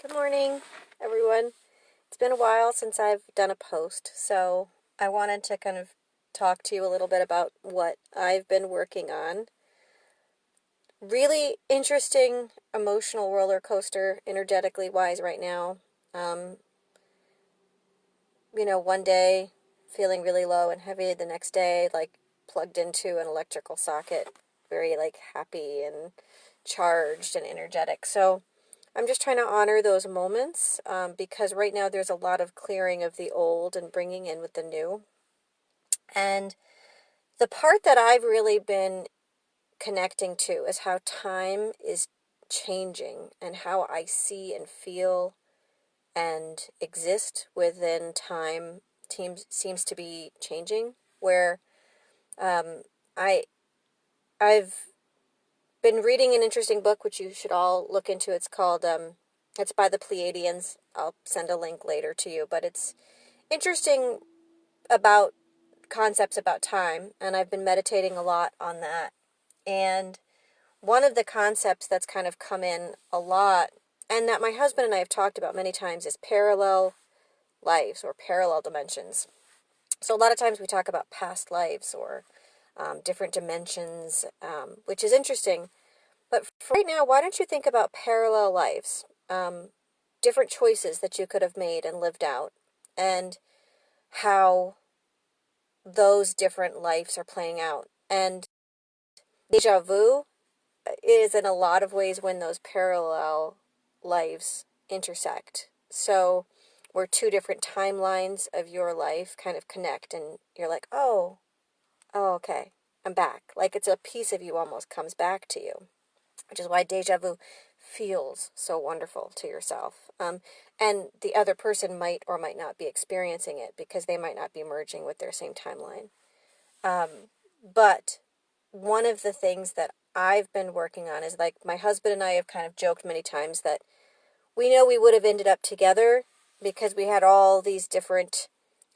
Good morning, everyone. It's been a while since I've done a post, so I wanted to kind of talk to you a little bit about what I've been working on. Really interesting emotional roller coaster, energetically wise, right now. Um, one day feeling really low and heavy, the next day, like plugged into an electrical socket, very like happy and charged and energetic. So, I'm just trying to honor those moments because right now there's a lot of clearing of the old and bringing in with the new. And the part that I've really been connecting to is how time is changing and how I see and feel and exist within time seems to be changing. Where um, I I've been reading an interesting book, which you should all look into. It's by the Pleiadians. I'll send a link later to you, but it's interesting about concepts about time, and I've been meditating a lot on that. And one of the concepts that's kind of come in a lot, and that my husband and I have talked about many times, is parallel lives or parallel dimensions. So a lot of times we talk about past lives or different dimensions, which is interesting. But for right now, why don't you think about parallel lives, different choices that you could have made and lived out, and how those different lives are playing out. And deja vu is in a lot of ways when those parallel lives intersect. So, where two different timelines of your life kind of connect, and you're like, oh, okay, I'm back. Like it's a piece of you almost comes back to you, which is why deja vu feels so wonderful to yourself. And the other person might or might not be experiencing it because they might not be merging with their same timeline. But one of the things that I've been working on is like my husband and I have kind of joked many times that we know we would have ended up together because we had all these different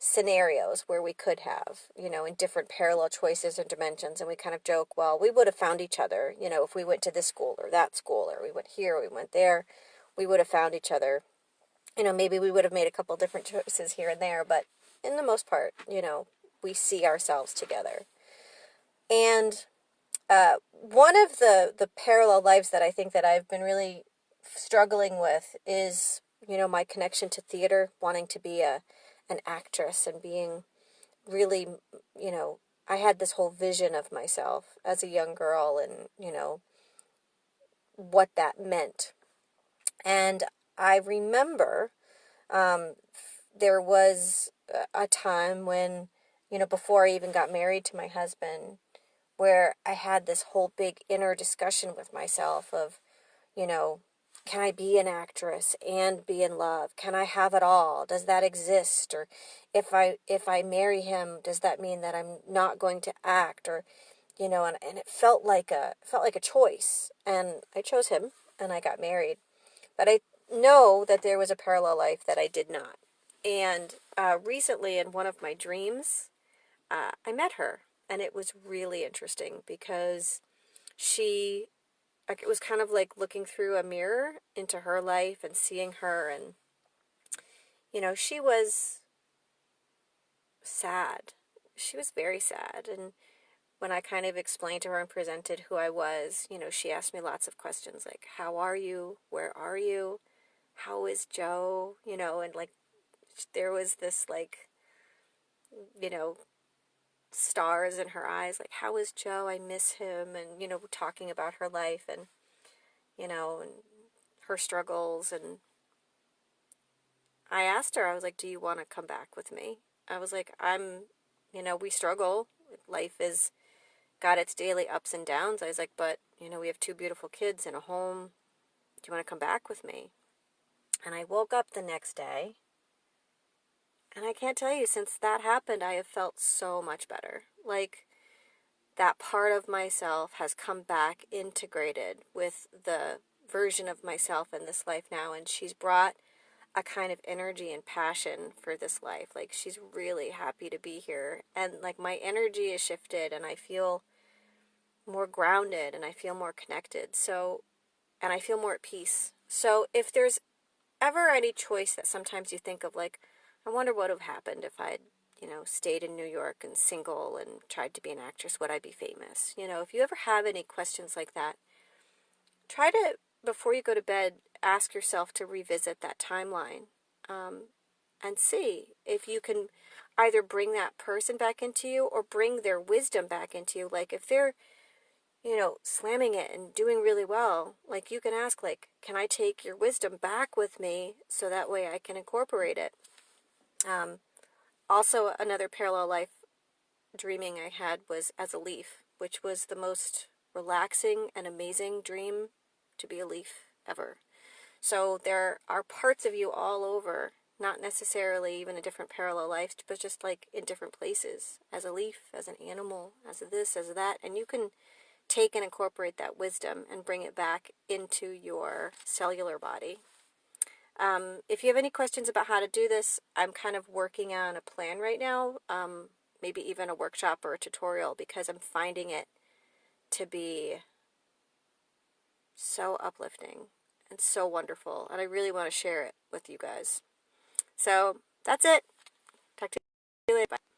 scenarios where we could have, in different parallel choices and dimensions. And we kind of joke, well, we would have found each other, if we went to this school or that school, or we went here, or we went there, we would have found each other. Maybe we would have made a couple different choices here and there, but in the most part, we see ourselves together. And one of the parallel lives that I think that I've been really struggling with is, my connection to theater, wanting to be an actress and being really, I had this whole vision of myself as a young girl and, what that meant. And I remember there was a time when, before I even got married to my husband, where I had this whole big inner discussion with myself of, you know, can I be an actress and be in love? Can I have it all? Does that exist? Or if I marry him, does that mean that I'm not going to act? Or, and it felt like a choice. And I chose him and I got married. But I know that there was a parallel life that I did not. And recently in one of my dreams, I met her. And it was really interesting because she, like, it was kind of like looking through a mirror into her life and seeing her. And, she was sad. She was very sad. And when I kind of explained to her and presented who I was, she asked me lots of questions like, how are you? Where are you? How is Joe? And like, there was this like, you know, stars in her eyes, like, how is Joe? I miss him. And, talking about her life and, and her struggles. And I asked her, I was like, do you want to come back with me? I was like, we struggle. Life has got its daily ups and downs. I was like, but, we have two beautiful kids and a home. Do you want to come back with me? And I woke up the next day, and I can't tell you, since that happened, I have felt so much better. Like, that part of myself has come back integrated with the version of myself in this life now, and she's brought a kind of energy and passion for this life. Like, she's really happy to be here, and like my energy is shifted, and I feel more grounded, and I feel more connected. So, and I feel more at peace. So if there's ever any choice that sometimes you think of, like, I wonder what would have happened if I had, stayed in New York and single and tried to be an actress, would I be famous? If you ever have any questions like that, try to, before you go to bed, ask yourself to revisit that timeline, and see if you can either bring that person back into you or bring their wisdom back into you. Like if they're, slamming it and doing really well, like you can ask, like, can I take your wisdom back with me so that way I can incorporate it? Also, another parallel life dreaming I had was as a leaf, which was the most relaxing and amazing dream to be a leaf ever. So there are parts of you all over, not necessarily even a different parallel life, but just like in different places, as a leaf, as an animal, as a this, as a that, and you can take and incorporate that wisdom and bring it back into your cellular body. If you have any questions about how to do this, I'm kind of working on a plan right now, maybe even a workshop or a tutorial, because I'm finding it to be so uplifting and so wonderful, and I really want to share it with you guys. So that's it. Talk to you later. Bye.